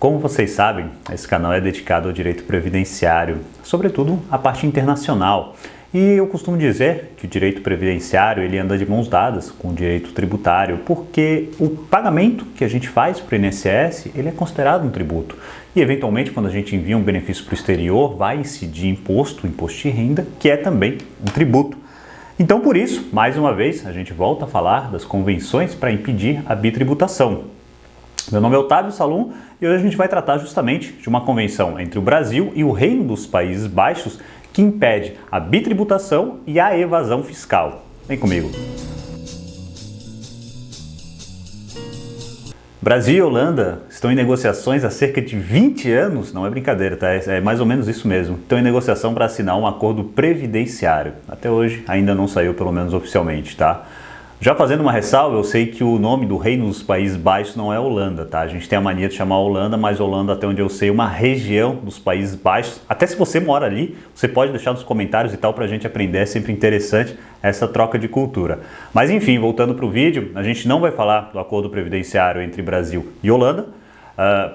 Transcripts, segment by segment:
Como vocês sabem, esse canal é dedicado ao direito previdenciário, sobretudo a parte internacional. E eu costumo dizer que o direito previdenciário ele anda de mãos dadas com o direito tributário, porque o pagamento que a gente faz para o INSS ele é considerado um tributo. E eventualmente, quando a gente envia um benefício para o exterior, vai incidir imposto de renda, que é também um tributo. Então, por isso, mais uma vez, a gente volta a falar das convenções para impedir a bitributação. Meu nome é Otávio Salum e hoje a gente vai tratar justamente de uma convenção entre o Brasil e o Reino dos Países Baixos que impede a bitributação e a evasão fiscal. Vem comigo! Brasil e Holanda estão em negociações há cerca de 20 anos, não é brincadeira, tá? É mais ou menos isso mesmo. Estão em negociação para assinar um acordo previdenciário. Até hoje ainda não saiu, pelo menos oficialmente, tá? Já fazendo uma ressalva, eu sei que o nome do Reino dos Países Baixos não é Holanda, tá? A gente tem a mania de chamar Holanda, mas Holanda, até onde eu sei, é uma região dos Países Baixos. Até se você mora ali, você pode deixar nos comentários e tal pra gente aprender, é sempre interessante essa troca de cultura. Mas enfim, voltando pro vídeo, a gente não vai falar do acordo previdenciário entre Brasil e Holanda,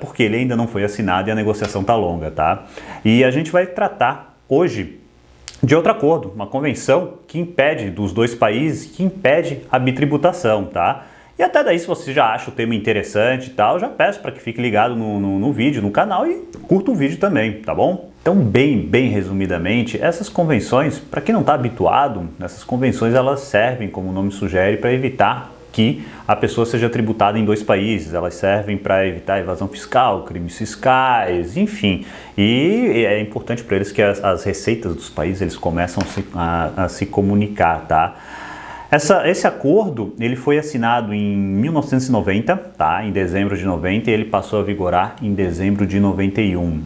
porque ele ainda não foi assinado e a negociação tá longa, tá? E a gente vai tratar hoje de outro acordo, uma convenção que impede dos dois países, que impede a bitributação, tá? E até daí, se você já acha o tema interessante e tal, já peço para que fique ligado no vídeo, no canal e curta o vídeo também, tá bom? Então, bem resumidamente, essas convenções, para quem não está habituado, essas convenções elas servem, como o nome sugere, para evitar que a pessoa seja tributada em dois países. Elas servem para evitar evasão fiscal, crimes fiscais, enfim. E é importante para eles que as receitas dos países eles começam a se comunicar, tá? Esse acordo ele foi assinado em 1990, tá? Em dezembro de 90, e ele passou a vigorar em dezembro de 91.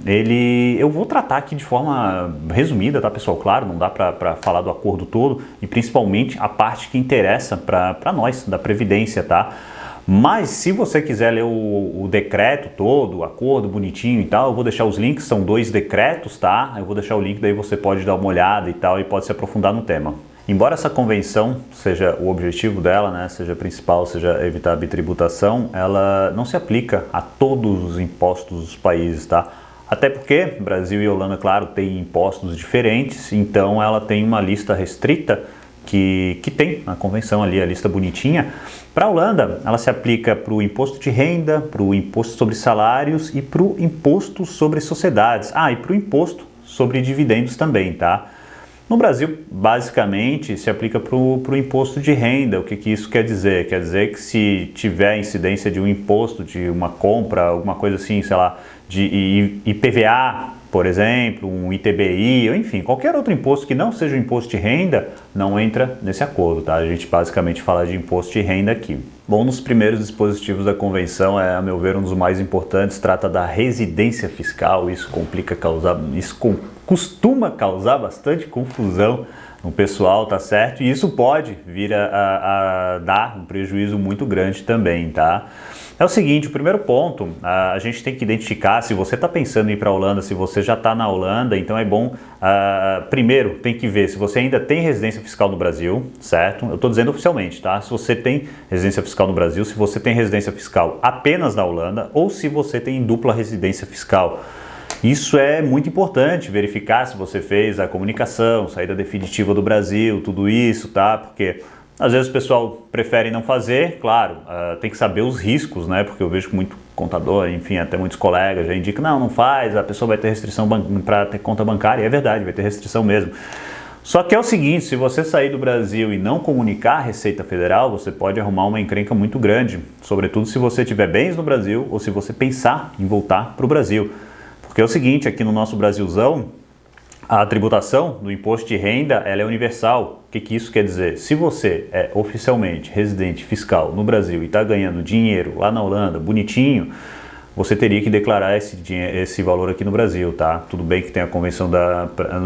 Eu vou tratar aqui de forma resumida, tá, pessoal? Claro, não dá para falar do acordo todo e principalmente a parte que interessa para nós, da Previdência, tá? Mas se você quiser ler o decreto todo, o acordo bonitinho e tal, eu vou deixar os links, são 2 decretos, tá? Eu vou deixar o link, daí você pode dar uma olhada e tal e pode se aprofundar no tema. Embora essa convenção seja o objetivo dela, né, seja principal, seja evitar a bitributação, ela não se aplica a todos os impostos dos países, tá? Até porque Brasil e Holanda, claro, têm impostos diferentes, então ela tem uma lista restrita que tem na convenção ali, a lista bonitinha. Para a Holanda, ela se aplica para o imposto de renda, para o imposto sobre salários e para o imposto sobre sociedades. E para o imposto sobre dividendos também, tá? No Brasil, basicamente, se aplica para o imposto de renda. O que isso quer dizer? Quer dizer que se tiver incidência de um imposto, de uma compra, alguma coisa assim, sei lá, de IPVA, por exemplo, um ITBI, ou enfim, qualquer outro imposto que não seja o imposto de renda, não entra nesse acordo, tá? A gente basicamente fala de imposto de renda aqui. Bom, nos primeiros dispositivos da convenção, a meu ver, um dos mais importantes, trata da residência fiscal. Isso costuma causar bastante confusão no pessoal, tá certo? E isso pode vir a dar um prejuízo muito grande também, tá? É o seguinte, o primeiro ponto, a gente tem que identificar se você está pensando em ir para a Holanda, se você já está na Holanda, então é bom, primeiro tem que ver se você ainda tem residência fiscal no Brasil, certo? Eu estou dizendo oficialmente, tá? Se você tem residência fiscal no Brasil, se você tem residência fiscal apenas na Holanda ou se você tem dupla residência fiscal. Isso é muito importante, verificar se você fez a comunicação, saída definitiva do Brasil, tudo isso, tá? Porque às vezes o pessoal prefere não fazer, claro, tem que saber os riscos, né? Porque eu vejo que muito contador, enfim, até muitos colegas já indicam, não faz, a pessoa vai ter restrição para ter conta bancária, e é verdade, vai ter restrição mesmo. Só que é o seguinte, se você sair do Brasil e não comunicar a Receita Federal, você pode arrumar uma encrenca muito grande, sobretudo se você tiver bens no Brasil ou se você pensar em voltar para o Brasil. Porque é o seguinte, aqui no nosso Brasilzão, a tributação do imposto de renda ela é universal. O que isso quer dizer? Se você é oficialmente residente fiscal no Brasil e está ganhando dinheiro lá na Holanda, bonitinho, você teria que declarar esse valor aqui no Brasil, tá? Tudo bem que tem a convenção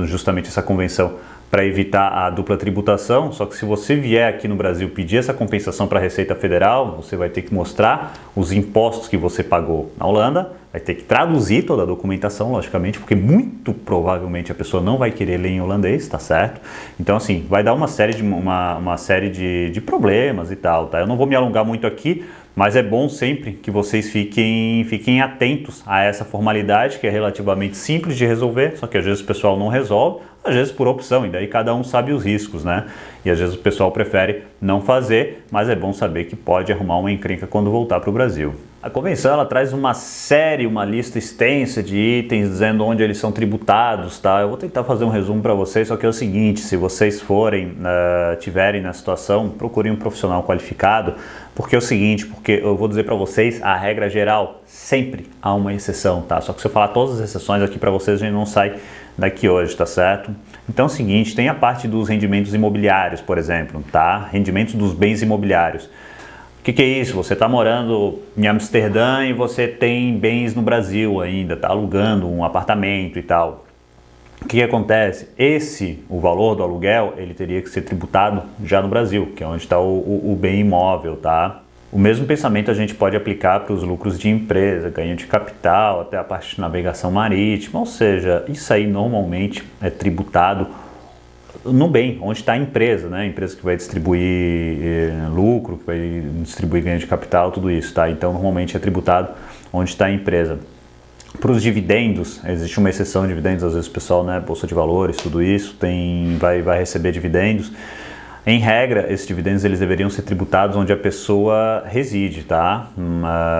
justamente essa convenção para evitar a dupla tributação, só que se você vier aqui no Brasil pedir essa compensação para a Receita Federal, você vai ter que mostrar os impostos que você pagou na Holanda, vai ter que traduzir toda a documentação, logicamente, porque muito provavelmente a pessoa não vai querer ler em holandês, tá certo? Então, assim, vai dar uma série de problemas e tal, tá? Eu não vou me alongar muito aqui, Mas é bom sempre que vocês fiquem atentos a essa formalidade, que é relativamente simples de resolver, só que às vezes o pessoal não resolve, às vezes por opção, e daí cada um sabe os riscos, né? E às vezes o pessoal prefere não fazer, mas é bom saber que pode arrumar uma encrenca quando voltar para o Brasil. A convenção ela traz uma lista extensa de itens dizendo onde eles são tributados, tá? Eu vou tentar fazer um resumo para vocês, só que é o seguinte: se vocês tiverem na situação, procurem um profissional qualificado, porque é o seguinte, porque eu vou dizer para vocês, a regra geral sempre há uma exceção, tá? Só que se eu falar todas as exceções aqui para vocês, a gente não sai daqui hoje, tá certo? Então é o seguinte, tem a parte dos rendimentos imobiliários, por exemplo, tá? Rendimentos dos bens imobiliários. O que é isso? Você está morando em Amsterdã e você tem bens no Brasil ainda, está alugando um apartamento e tal. O que acontece? O valor do aluguel, ele teria que ser tributado já no Brasil, que é onde está o bem imóvel, tá? O mesmo pensamento a gente pode aplicar para os lucros de empresa, ganho de capital, até a parte de navegação marítima, ou seja, isso aí normalmente é tributado no bem, onde está a empresa, né? A empresa que vai distribuir lucro, que vai distribuir ganho de capital, tudo isso, tá? Então, normalmente é tributado onde está a empresa. Para os dividendos, existe uma exceção de dividendos, às vezes o pessoal, né, bolsa de valores, tudo isso, vai receber dividendos. Em regra, esses dividendos eles deveriam ser tributados onde a pessoa reside, tá?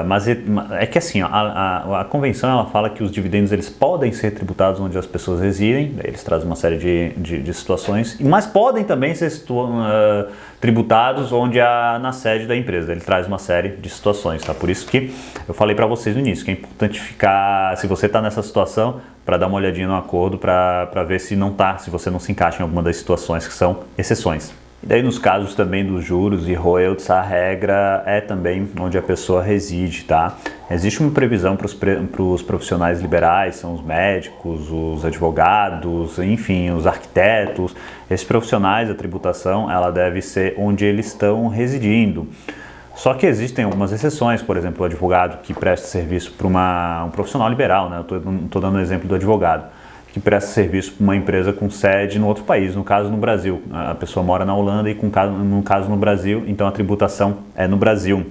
Mas é que assim, ó, a convenção ela fala que os dividendos eles podem ser tributados onde as pessoas residem, eles trazem uma série de situações, mas podem também ser tributados na sede da empresa, ele traz uma série de situações, tá? Por isso que eu falei para vocês no início, que é importante ficar, se você está nessa situação, para dar uma olhadinha no acordo, para ver se você não se encaixa em alguma das situações que são exceções. E daí nos casos também dos juros e royalties, a regra é também onde a pessoa reside, tá? Existe uma previsão para os profissionais liberais, são os médicos, os advogados, enfim, os arquitetos. Esses profissionais, a tributação, ela deve ser onde eles estão residindo. Só que existem algumas exceções, por exemplo, o advogado que presta serviço para um profissional liberal, né? Eu estou dando o exemplo do advogado que presta serviço para uma empresa com sede no outro país, no caso no Brasil. A pessoa mora na Holanda e no caso no Brasil, então a tributação é no Brasil.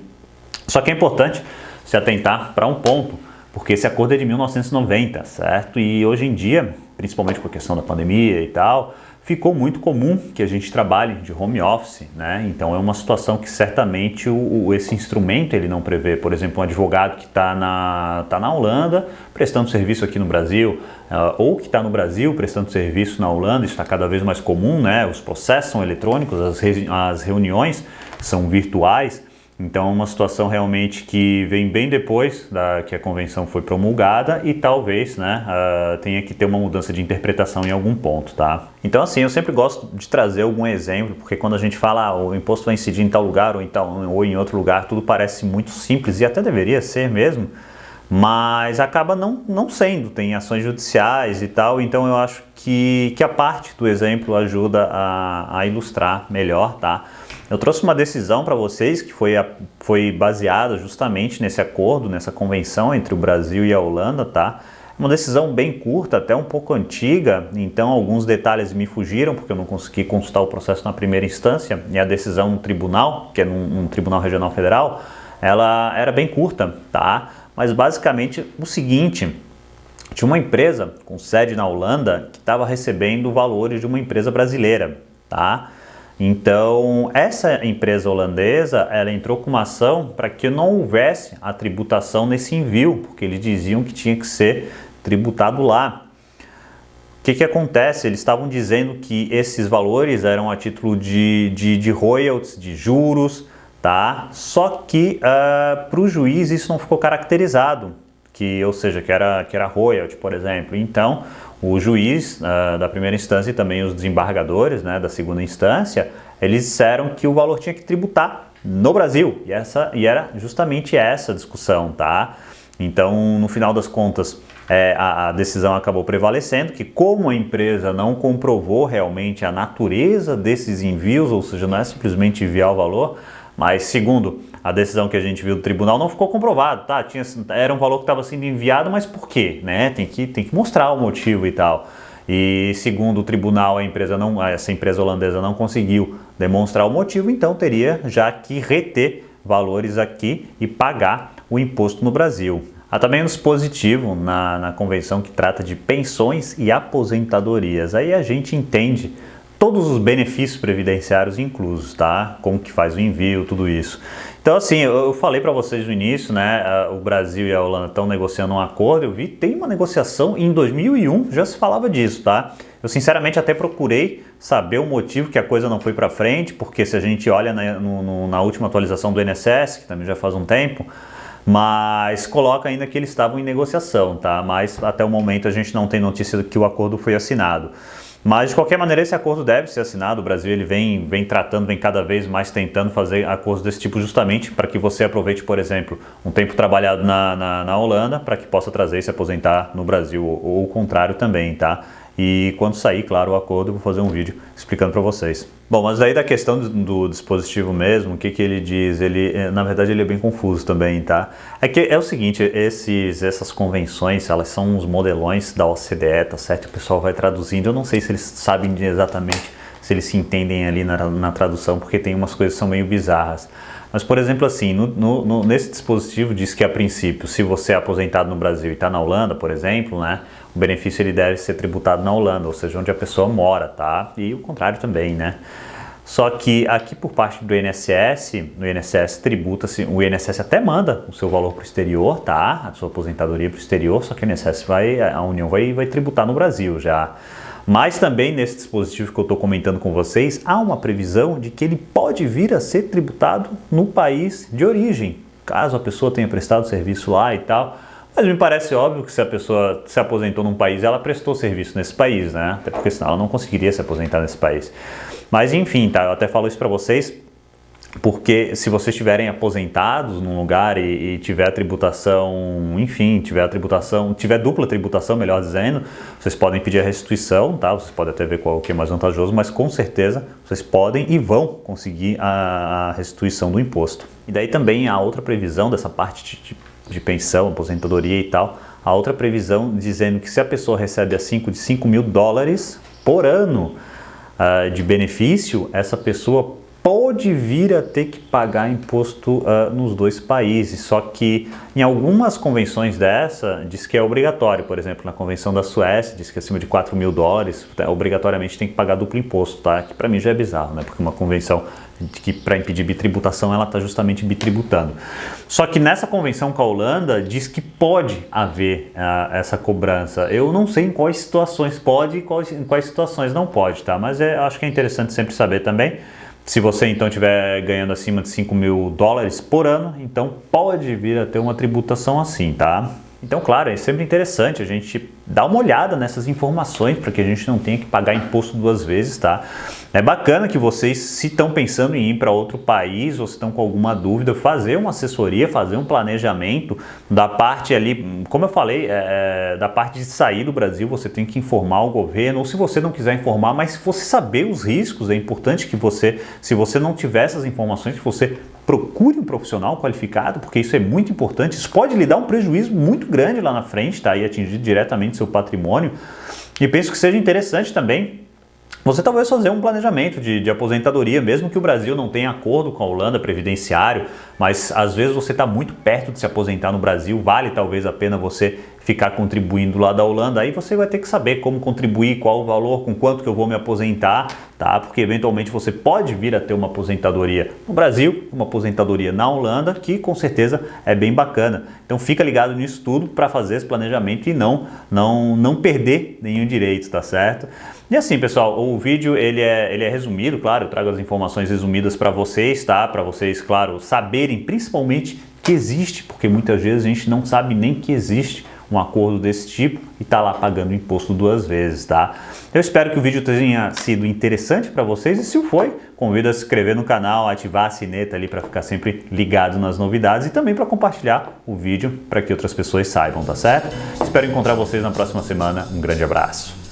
Só que é importante se atentar para um ponto, porque esse acordo é de 1990, certo? E hoje em dia, principalmente por questão da pandemia e tal, ficou muito comum que a gente trabalhe de home office, né? Então é uma situação que certamente esse instrumento ele não prevê. Por exemplo, um advogado que está na Holanda prestando serviço aqui no Brasil, ou que está no Brasil prestando serviço na Holanda, isso está cada vez mais comum, né? Os processos são eletrônicos, as reuniões são virtuais. Então é uma situação realmente que vem bem depois que a convenção foi promulgada e talvez, né, tenha que ter uma mudança de interpretação em algum ponto, tá? Então assim, eu sempre gosto de trazer algum exemplo, porque quando a gente fala o imposto vai incidir em tal lugar ou em outro lugar, tudo parece muito simples e até deveria ser mesmo, mas acaba não sendo, tem ações judiciais e tal, então eu acho que a parte do exemplo ajuda a ilustrar melhor, tá? Eu trouxe uma decisão para vocês que foi baseada justamente nesse acordo, nessa convenção entre o Brasil e a Holanda, tá? Uma decisão bem curta, até um pouco antiga, então alguns detalhes me fugiram porque eu não consegui consultar o processo na primeira instância e a decisão no tribunal, que é num Tribunal Regional Federal, ela era bem curta, tá? Mas basicamente o seguinte: tinha uma empresa com sede na Holanda que estava recebendo valores de uma empresa brasileira, tá? Então, essa empresa holandesa, ela entrou com uma ação para que não houvesse a tributação nesse envio, porque eles diziam que tinha que ser tributado lá. O que acontece? Eles estavam dizendo que esses valores eram a título de royalties, de juros, tá? Só que para o juiz isso não ficou caracterizado, ou seja, que era royalty, por exemplo. Então, o juiz da primeira instância e também os desembargadores, né, da segunda instância, eles disseram que o valor tinha que tributar no Brasil. E era justamente essa discussão, tá? Então, no final das contas, a decisão acabou prevalecendo, que como a empresa não comprovou realmente a natureza desses envios, ou seja, não é simplesmente enviar o valor, mas segundo a decisão que a gente viu do tribunal, não ficou comprovado, tá? Era um valor que estava sendo enviado, mas por quê? Né? Tem que mostrar o motivo e tal. E segundo o tribunal, essa empresa holandesa não conseguiu demonstrar o motivo, então teria já que reter valores aqui e pagar o imposto no Brasil. Há também um dispositivo na convenção que trata de pensões e aposentadorias. Aí a gente entende todos os benefícios previdenciários inclusos, tá? Como que faz o envio, tudo isso. Então, assim, eu falei para vocês no início, né? O Brasil e a Holanda estão negociando um acordo. Eu vi, tem uma negociação em 2001, já se falava disso, tá? Eu, sinceramente, até procurei saber o motivo que a coisa não foi para frente, porque se a gente olha na última atualização do INSS, que também já faz um tempo, mas coloca ainda que eles estavam em negociação, tá? Mas até o momento a gente não tem notícia de que o acordo foi assinado. Mas, de qualquer maneira, esse acordo deve ser assinado. O Brasil ele vem tratando, vem cada vez mais tentando fazer acordos desse tipo justamente para que você aproveite, por exemplo, um tempo trabalhado na Holanda para que possa trazer e se aposentar no Brasil, ou o contrário também, tá? E quando sair, claro, o acordo, eu vou fazer um vídeo explicando para vocês. Bom, mas daí da questão do dispositivo mesmo, o que ele diz, na verdade ele é bem confuso também, tá? É que é o seguinte, essas convenções, elas são os modelões da OCDE, tá certo? O pessoal vai traduzindo, eu não sei se eles sabem exatamente, se eles se entendem ali na tradução, porque tem umas coisas que são meio bizarras. Mas, por exemplo, assim, nesse dispositivo diz que, a princípio, se você é aposentado no Brasil e está na Holanda, por exemplo, né, o benefício ele deve ser tributado na Holanda, ou seja, onde a pessoa mora, tá? E o contrário também, né? Só que aqui por parte do INSS, no INSS tributa-se, o INSS até manda o seu valor para o exterior, tá? A sua aposentadoria para o exterior, só que o INSS a União vai tributar no Brasil já. Mas também nesse dispositivo que eu estou comentando com vocês, há uma previsão de que ele pode vir a ser tributado no país de origem, caso a pessoa tenha prestado serviço lá e tal. Mas me parece óbvio que se a pessoa se aposentou num país, ela prestou serviço nesse país, né? Até porque senão ela não conseguiria se aposentar nesse país. Mas enfim, tá? Eu até falo isso para vocês, porque se vocês estiverem aposentados num lugar e tiver a tributação, enfim, tiver dupla tributação, melhor dizendo, vocês podem pedir a restituição, tá? Vocês podem até ver qual que é mais vantajoso, mas com certeza vocês podem e vão conseguir a restituição do imposto. E daí também há outra previsão dessa parte de pensão, aposentadoria e tal, há outra previsão dizendo que se a pessoa recebe acima de $5.000 por ano de benefício, essa pessoa pode vir a ter que pagar imposto nos dois países, só que em algumas convenções dessa diz que é obrigatório. Por exemplo, na convenção da Suécia diz que acima de $4.000 obrigatoriamente tem que pagar duplo imposto, tá? Que para mim já é bizarro, né? Porque uma convenção que para impedir bitributação ela está justamente bitributando. Só que nessa convenção com a Holanda diz que pode haver essa cobrança. Eu não sei em quais situações pode e em quais situações não pode, tá? Mas acho que é interessante sempre saber também. Se você então estiver ganhando acima de $5.000 por ano, então pode vir a ter uma tributação assim, tá? Então, claro, é sempre interessante a gente dar uma olhada nessas informações para que a gente não tenha que pagar imposto duas vezes, tá? É bacana que vocês, se estão pensando em ir para outro país ou se estão com alguma dúvida, fazer uma assessoria, fazer um planejamento da parte ali, como eu falei, da parte de sair do Brasil, você tem que informar o governo, ou se você não quiser informar, mas se você saber os riscos, é importante que você, se você não tiver essas informações, que você procure um profissional qualificado, porque isso é muito importante. Isso pode lhe dar um prejuízo muito grande lá na frente, tá? E atingir diretamente seu patrimônio. E penso que seja interessante também você talvez fazer um planejamento de aposentadoria, mesmo que o Brasil não tenha acordo com a Holanda previdenciário, mas às vezes você está muito perto de se aposentar no Brasil, vale talvez a pena você ficar contribuindo lá da Holanda, aí você vai ter que saber como contribuir, qual o valor, com quanto que eu vou me aposentar, tá? Porque eventualmente você pode vir a ter uma aposentadoria no Brasil, uma aposentadoria na Holanda, que com certeza é bem bacana. Então fica ligado nisso tudo para fazer esse planejamento e não perder nenhum direito, tá certo? E assim, pessoal, o vídeo ele é resumido, claro, eu trago as informações resumidas para vocês, tá? Para vocês, claro, saberem principalmente que existe, porque muitas vezes a gente não sabe nem que existe um acordo desse tipo e tá lá pagando imposto duas vezes, tá? Eu espero que o vídeo tenha sido interessante para vocês e se foi, convido a se inscrever no canal, ativar a sineta ali para ficar sempre ligado nas novidades e também para compartilhar o vídeo para que outras pessoas saibam, tá certo? Espero encontrar vocês na próxima semana. Um grande abraço.